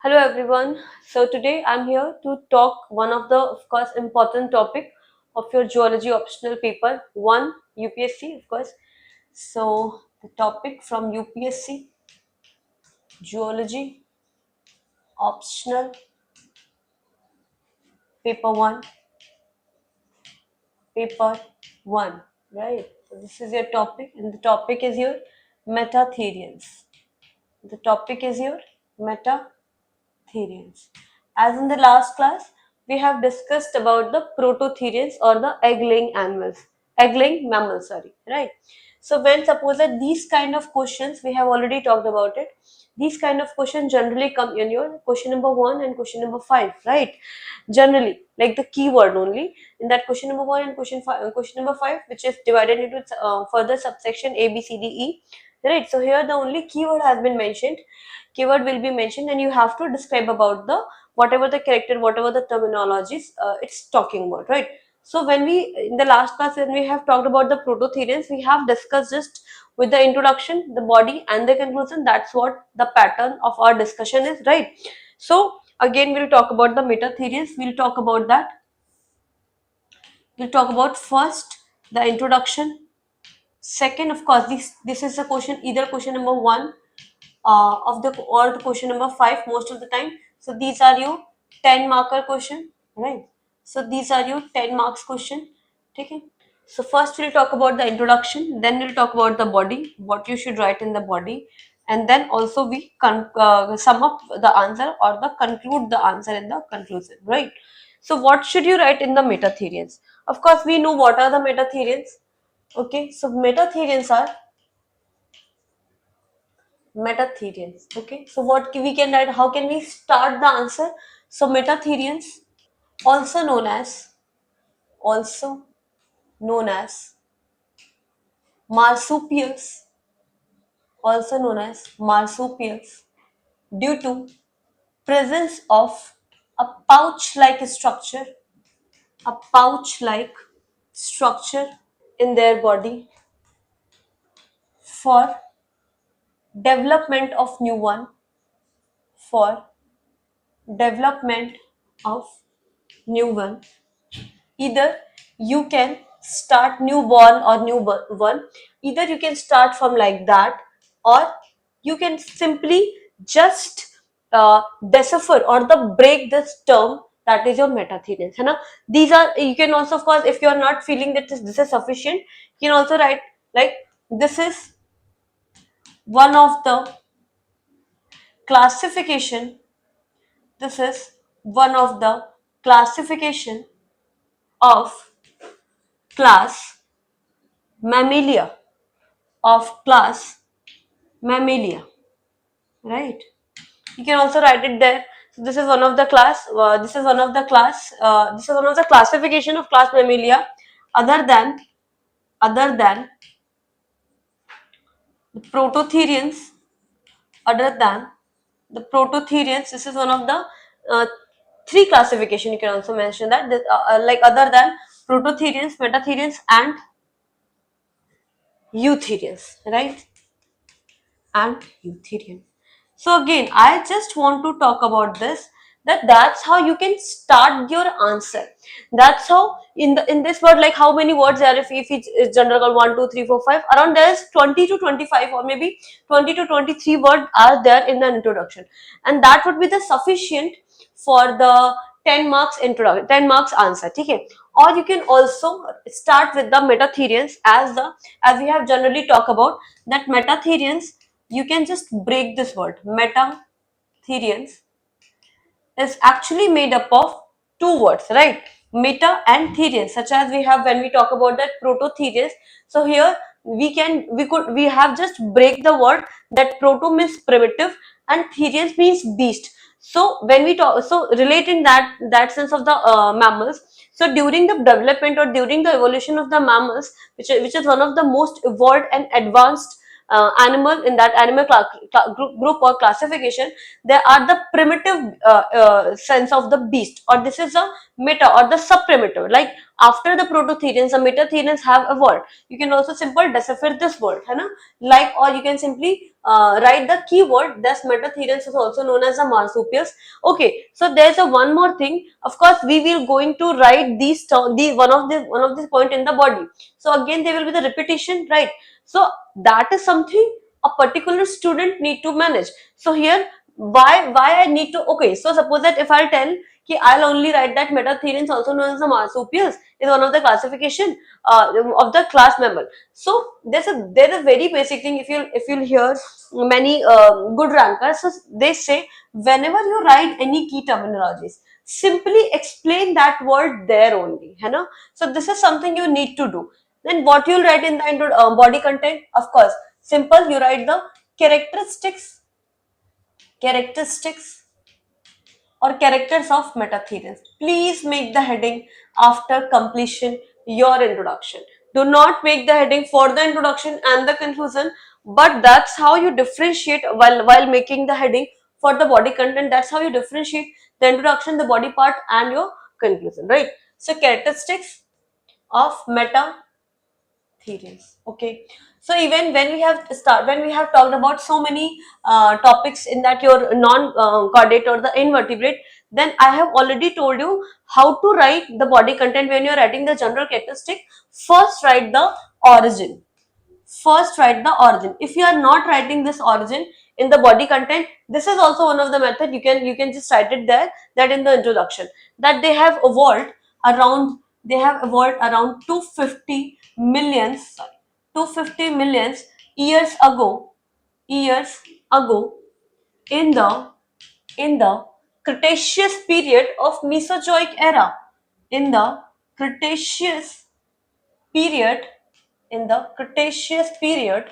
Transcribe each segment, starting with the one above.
Hello everyone. So today I'm here to talk one of course, important topic of your geology optional paper 1 UPSC, of course. So the topic from UPSC geology optional paper 1, paper 1, right? So this is your topic and the topic is your meta-theorians. The topic is your meta-theorians. As in the last class, we have discussed about the proto-theorians or the egg-laying mammals, sorry, right? So when suppose that these kind of questions, we have already talked about it, these kind of questions generally come in your question number 1 and question number 5, right? Generally, like the keyword only in that question number 1 and question number 5, which is divided into further subsection A, B, C, D, E, right? So here the only keyword has been mentioned, keyword will be mentioned and you have to describe about the whatever the character, whatever the terminologies it's talking about, right? So when we in the last class when we have talked about the proto-theorians, we have discussed just with the introduction, the body and the conclusion. That's what the pattern of our discussion is, right? So again we'll talk about the meta-theorians. We'll talk about that. We'll talk about first the introduction. Second, of course, this is a question, either question number 1 of the or the question number 5 most of the time. So these are your 10 marker question, right? So these are your 10 marks question. Okay. So first we'll talk about the introduction, then we'll talk about the body, what you should write in the body, and then also we sum up the answer or the conclude the answer in the conclusion, right? So what should you write in the meta-theorians? Of course, we know what are the meta-theorians. Okay, so meta-theorians are meta-theorians. Okay, so what we can write, how can we start the answer? So meta-theorians, also known as also known as marsupials, also known as marsupials, due to presence of a pouch-like structure, a pouch-like structure in their body for development of new one, for development of new one. Either you can start newborn or newborn, either you can start from like that, or you can simply just decipher or the break this term, that is your meta-theorians, है ना? These are, you can also, of course, if you are not feeling that this is sufficient, you can also write like this is one of the classification, this is one of the classification of class mammalia, of class mammalia, right? You can also write it there. So this is one of the class, this is one of the class, this is one of the classification of class mammalia, other than other than the prototherians, other than the prototherians. This is one of the uh, three classification, you can also mention that, like other than prototherians, metatherians and eutherians, right? And Eutherian. So again, I just want to talk about this, that that's how you can start your answer. That's how in this word, like how many words are, if it's general 1 2 3 4 5, around there's 20 to 25 or maybe 20 to 23 words are there in the introduction, and that would be the sufficient for the 10 marks introduction, 10 marks answer, okay? Or you can also start with the meta-theorians, as we have generally talked about that meta-theorians, you can just break this word. Meta-theorians is actually made up of two words, right? Meta and therians, such as we have when we talk about that proto-therians. So here we have just break the word, that proto means primitive and therians means beast. So when we talk, so relating that sense of the mammals. So during the development or during the evolution of the mammals, which is one of the most evolved and advanced animal, in that animal group or classification, they are the primitive sense of the beast, or this is a meta or the sub-primitive. Like after the prototherians, the metatherians have evolved. You can also simply decipher this word, है ना? Like, or you can simply write the keyword. Thus, metatherians is also known as the marsupials. Okay, so there's a one more thing. Of course, we will going to write these one of these point in the body. So again, there will be the repetition, right? So that is something a particular student need to manage. So here, why I need to, okay, so suppose that if I'll tell I'll only write that metatherians, also known as the marsupials, is one of the classification of the class mammal. So there's a very basic thing. If you'll hear many good rankers, so they say whenever you write any key terminologies, simply explain that word there only, है ना? So this is something you need to do. Then what you'll write in the body content, of course, simple. You write the characteristics or characters of metatherians. Please make the heading after completion your introduction. Do not make the heading for the introduction and the conclusion, but that's how you differentiate while making the heading for the body content. That's how you differentiate the introduction, the body part, and your conclusion, right? So characteristics of meta theories. Okay, so even when we have talked about so many topics in that your non-chordate or the invertebrate, then I have already told you how to write the body content. When you are writing the general characteristic, first write the origin. First write the origin. If you are not writing this origin in the body content, this is also one of the method. You can just write it there, that in the introduction, that around they have evolved around 250 millions, 250 millions years ago in the Cretaceous period of Mesozoic era. In the Cretaceous period in the Cretaceous period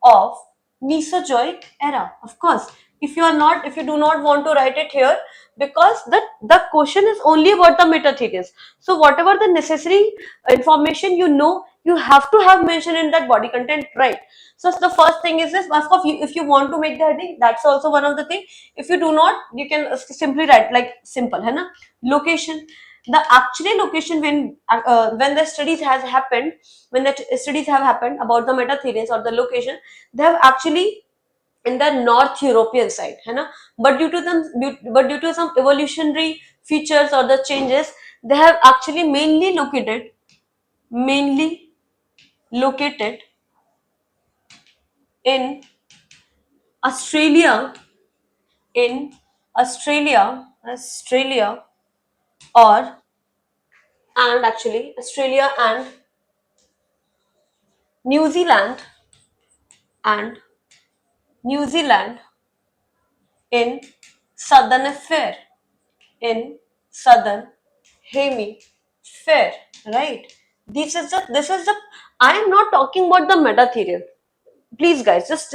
of Mesozoic era. Of course, if you do not want to write it here, because the question is only about the metatherians. So whatever the necessary information you have to have mentioned in that body content, right? So the first thing is this. Of course, if you want to make the heading, that's also one of the thing. If you do not, you can simply write like simple, है ना? Location. The actually location when the studies has happened, when the studies have happened about the metatherians or the location, they have actually in the North European side, है ना? But due to some evolutionary features or the changes, they have actually mainly located in Australia, in Australia, or and actually Australia and New Zealand and New Zealand in southern hemisphere, in southern hemisphere, right? This is the I am not talking about the metatherial. Please guys, just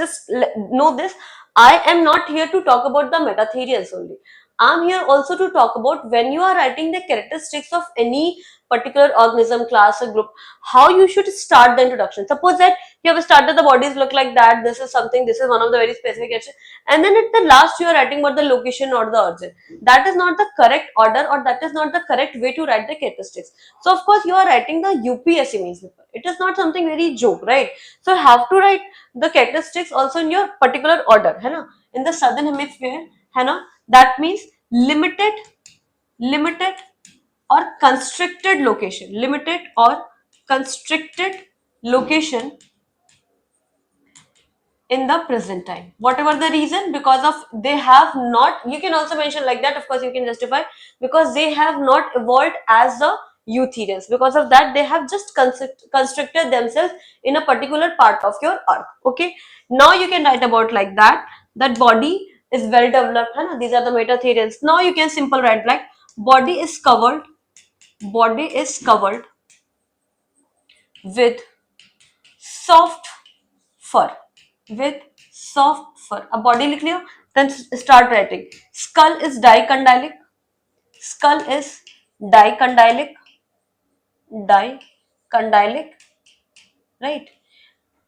know this. I am not here to talk about the metatherians only. I'm here also to talk about when you are writing the characteristics of any particular organism, class, or group, how you should start the introduction. Suppose that you have started, the bodies look like that, this is something, this is one of the very specific action, and then at the last you are writing about the location or the origin. That is not the correct order, or that is not the correct way to write the characteristics. So of course you are writing the UPSC means paper. It is not something very joke, right? So you have to write the characteristics also in your particular order, है ना? In the southern hemisphere, है ना? That means limited or constricted location, limited or constricted location in the present time, whatever the reason, because of they have not, you can also mention like that, of course you can justify, because they have not evolved as the eutherians. Because of that, they have just constricted themselves in a particular part of your earth. Okay, now you can write about like that, that body is well developed, hai? These are the metatherians. Now you can simple write like body is covered with soft fur, with soft fur. A body लिख लिया, then start writing. Skull is dicondylic, skull is dicondylic, dicondylic, right?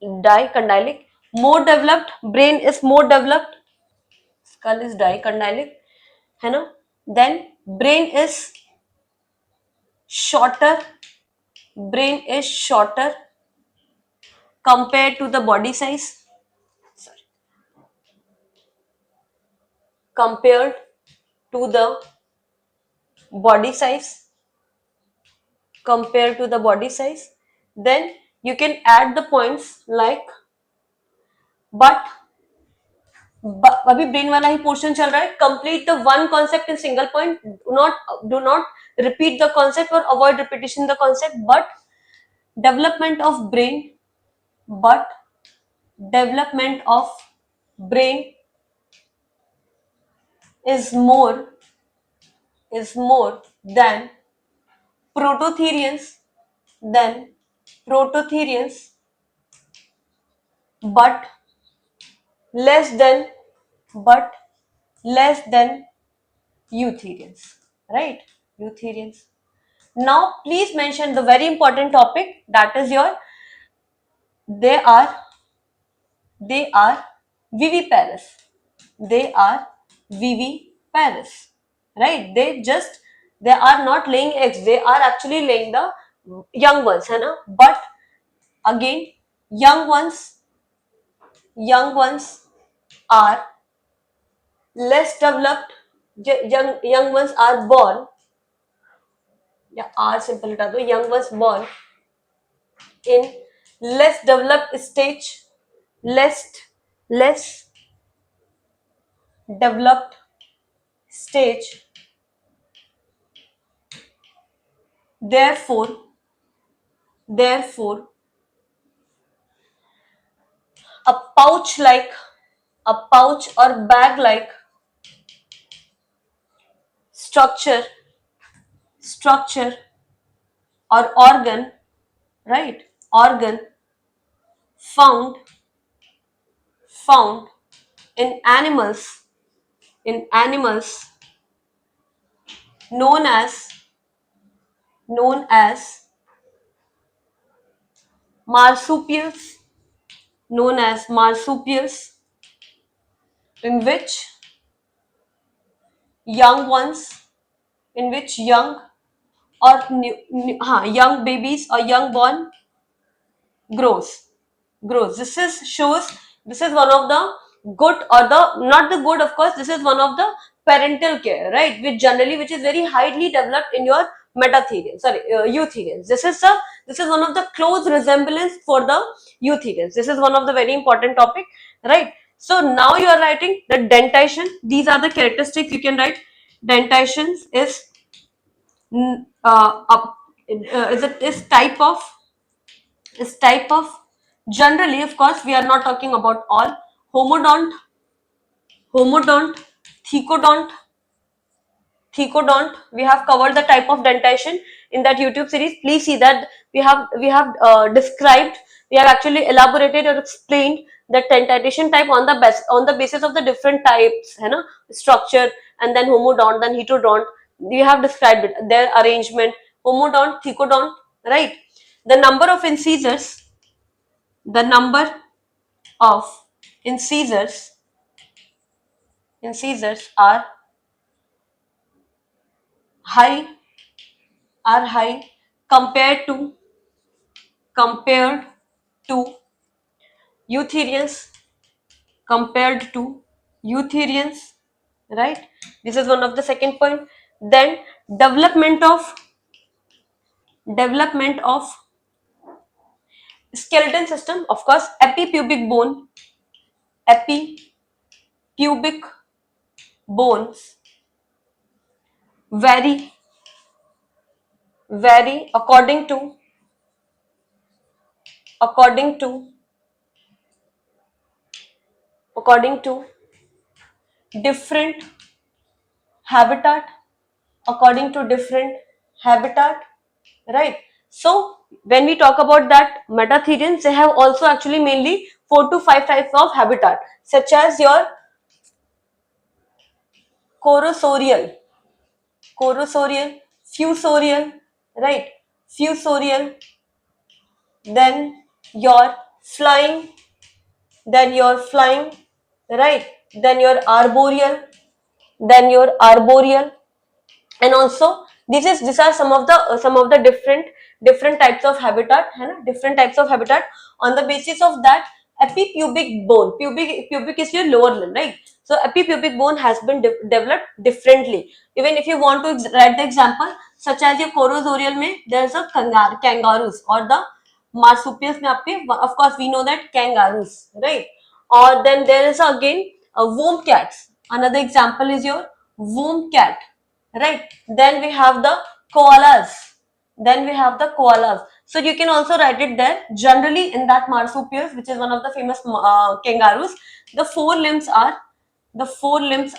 Dicondylic. more developed, brain is more developed, skull is dicondylic, है ना? Then brain is shorter, brain is shorter compared to the body size. Sorry, compared to the body size, compared to the body size. Then you can add the points like but अभी brain वाला ही portion चल रहा है. Complete the one concept in single point. Do not repeat the concept और avoid repetition the concept. But development of brain, but development of brain is more than prototherians, than prototherians, but less than but less than eutherians, right? Eutherians. Now please mention the very important topic, that is your they are they are viviparous. They are viviparous, right? They are not laying eggs. They are actually laying the young ones, है ना? But again, young ones are less developed. Young ones are born. या are simple हटा दो. Young ones born in less developed stage, less developed stage. Therefore, a pouch like a pouch or bag like structure or organ, right? Organ found in animals known as marsupials, known as marsupials, in which young ones, in which young or young babies or young born grows. This is one of the good, or the not the good, of course, this is one of the parental care, right? Which is very highly developed in your metatherians, sorry, eutherians. This is one of the close resemblance for the eutherians. This is one of the very important topic, right? So now you are writing the dentition. These are the characteristics you can write. Dentitions is is type of, generally, of course, we are not talking about all. Homodont, homodont, thecodont, thecodont. We have covered the type of dentition in that YouTube series. Please see that we have described, we have actually elaborated or explained the dentition type on the basis of the different types, है ना, structure, and then homodont, then heterodont. We have described it, their arrangement, homodont, thecodont, right? The number of incisors, the number of incisors high are high compared to eutherians, compared to eutherians, right? This is one of the second point. Then development of skeleton system, of course, epipubic bones vary according to different habitat, according to different habitat, right? So when we talk about that metatherians, they have also actually mainly 4 to 5 types of habitat, such as your corosorial, fusorial, right? Fusorial. Then your flying then your flying, right? Then your arboreal, and also these are some of the different types of habitat, है ना, different types of habitat. On the basis of that, epipubic bone, pubic is your lower limb, right? So epipubic bone has been developed differently. Even if you want to write the example, such as your corozorial में there is a kangaroos, or the marsupials में आपके, of course we know that kangaroos, right? Or then there is again a womb cats. Another example is your womb cat, right? Then we have the koalas. So you can also write it there. Generally, in that marsupials, which is one of the famous kangaroos, the four limbs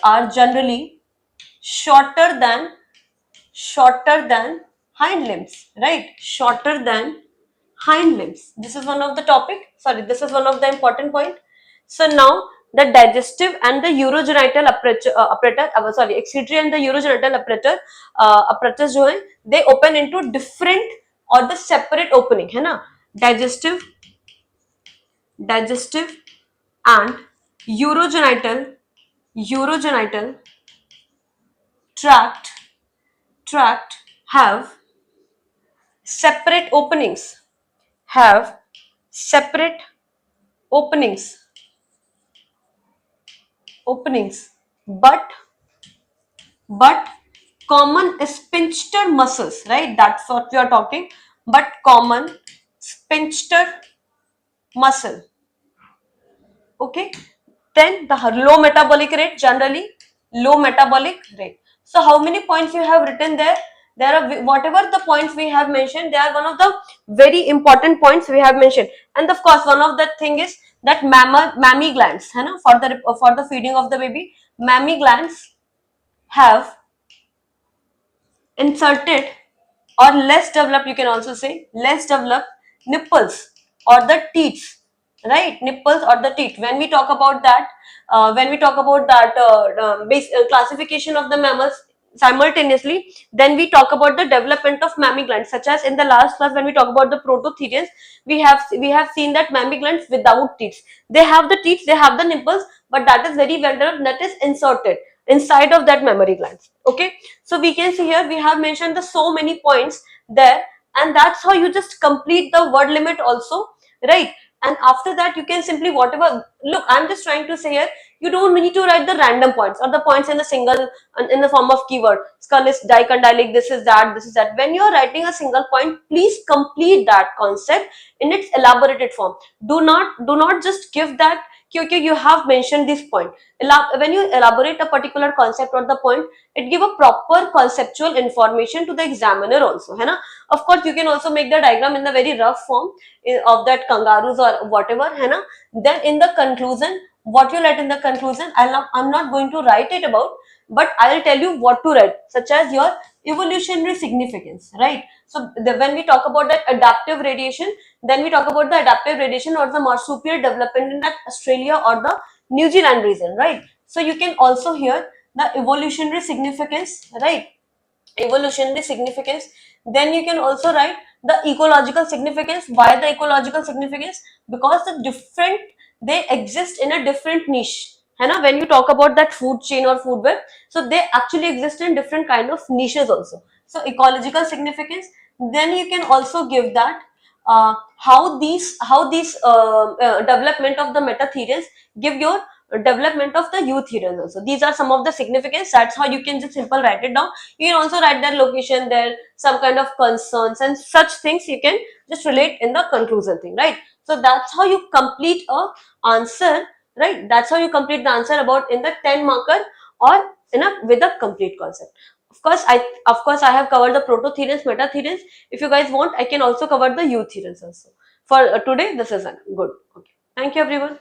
are generally shorter than hind limbs, right? Shorter than hind limbs. This is one of the topic. Sorry, this is one of the important point. So now the digestive and the urogenital excretory and the urogenital apparatus जो है, they open into different or the separate opening, है ना? Digestive and urogenital tract have separate openings. Separate openings, but common sphincter muscles, right? That's what we are talking. But common sphincter muscle, okay? Then the low metabolic rate, generally low metabolic rate. So how many points you have written there? There are, whatever the points we have mentioned, they are one of the very important points we have mentioned. And of course, one of the thing is that mammy glands, है ना, for the feeding of the baby, mammy glands have inserted or less developed, you can also say less developed nipples or the teeth, right? Nipples or the teeth. When we talk about that, classification of the mammals simultaneously, then we talk about the development of mammy glands, such as in the last class when we talk about the prototherians, we have seen that mammy glands without teeth, they have the teeth, they have the nipples, but that is very well developed, that is inserted inside of that mammary glands, okay? So we can see here we have mentioned the so many points there, and that's how you just complete the word limit also, right? And after that you can simply whatever, look, I'm just trying to say here, you don't need to write the random points or the points in the single, in the form of keyword, skull is dicondylic, this is that. When you are writing a single point, please complete that concept in its elaborated form. Do not just give that okay, you have mentioned this point. When you elaborate a particular concept or the point, it give a proper conceptual information to the examiner also, है ना? Of course, you can also make the diagram in the very rough form of that kangaroos or whatever, है ना? Then in the conclusion, what you write in the conclusion, I'm not going to write it about, but I'll tell you what to write, such as your evolutionary significance, right? So when we talk about that adaptive radiation, then we talk about the adaptive radiation or the marsupial development in that Australia or the New Zealand region, right? So you can also hear the evolutionary significance, right? Evolutionary significance. Then you can also write the ecological significance. Why the ecological significance? Because the different, they exist in a different niche, है ना? When you talk about that food chain or food web, so they actually exist in different kind of niches also. So ecological significance. Then you can also give that how these development of the metatherians give your development of the eutherians also. These are some of the significance. That's how you can just simple write it down. You can also write their location there, some kind of concerns and such things you can just relate in the conclusion thing, right? So that's how you complete a answer, right? That's how you complete the answer about in the 10 marker or in a with a complete concept. Of course I have covered the prototherians, metatherians. If you guys want, I can also cover the eutherians also. For today, this is good. Okay. Thank you everyone.